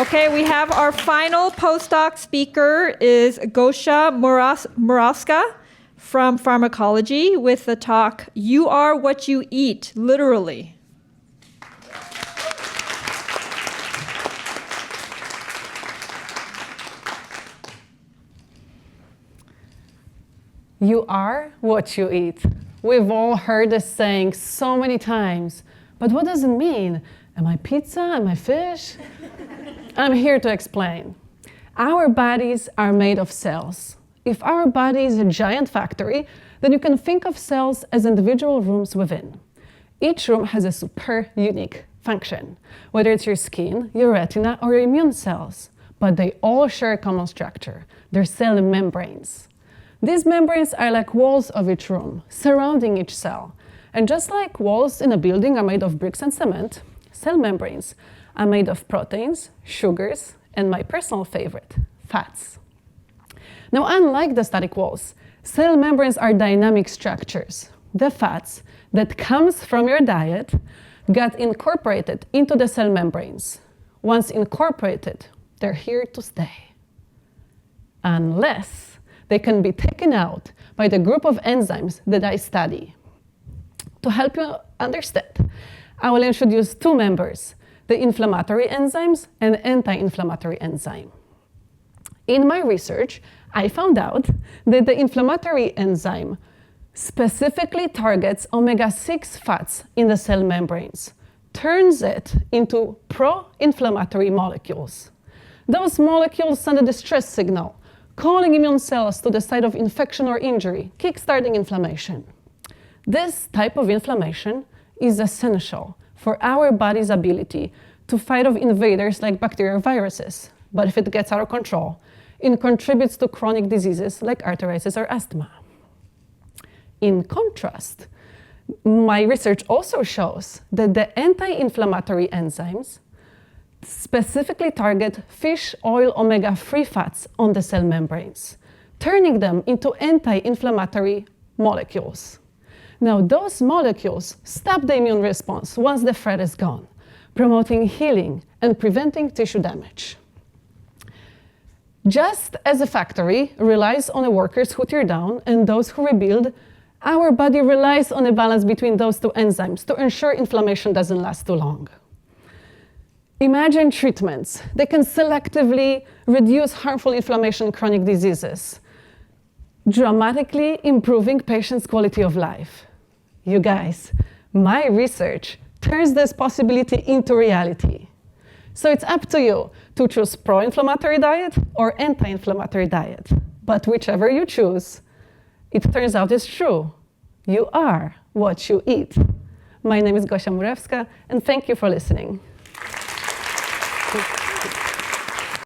Okay, we have our final postdoc speaker is Gosia Murawska from Pharmacology with the talk, You Are What You Eat, Literally. You are what you eat. We've all heard this saying so many times, but what does it mean? Am I pizza? Am I fish? I'm here to explain. Our bodies are made of cells. If our body is a giant factory, then you can think of cells as individual rooms within. Each room has a super unique function, whether it's your skin, your retina, or your immune cells, but they all share a common structure. They're cell membranes. These membranes are like walls of each room, surrounding each cell. And just like walls in a building are made of bricks and cement, cell membranes are made of proteins, sugars, and my personal favorite, fats. Now, unlike the static walls, cell membranes are dynamic structures. The fats that comes from your diet got incorporated into the cell membranes. Once incorporated, they're here to stay. Unless they can be taken out by the group of enzymes that I study. To help you understand, I will introduce two members, the inflammatory enzymes and anti-inflammatory enzyme. In my research, I found out that the inflammatory enzyme specifically targets omega-6 fats in the cell membranes, turns it into pro-inflammatory molecules. Those molecules send a distress signal, calling immune cells to the site of infection or injury, kickstarting inflammation. This type of inflammation is essential for our body's ability to fight off invaders like bacteria or viruses. But if it gets out of control, it contributes to chronic diseases like arthritis or asthma. In contrast, my research also shows that the anti-inflammatory enzymes specifically target fish oil omega-3 fats on the cell membranes, turning them into anti-inflammatory molecules. Now, those molecules stop the immune response once the threat is gone, promoting healing and preventing tissue damage. Just as a factory relies on the workers who tear down and those who rebuild, our body relies on a balance between those two enzymes to ensure inflammation doesn't last too long. Imagine treatments that can selectively reduce harmful inflammation in chronic diseases, dramatically improving patients' quality of life. You guys, my research turns this possibility into reality. So it's up to you to choose pro-inflammatory diet or anti-inflammatory diet. But whichever you choose, it turns out it's true. You are what you eat. My name is Gosia Murawska, and thank you for listening. Thank you.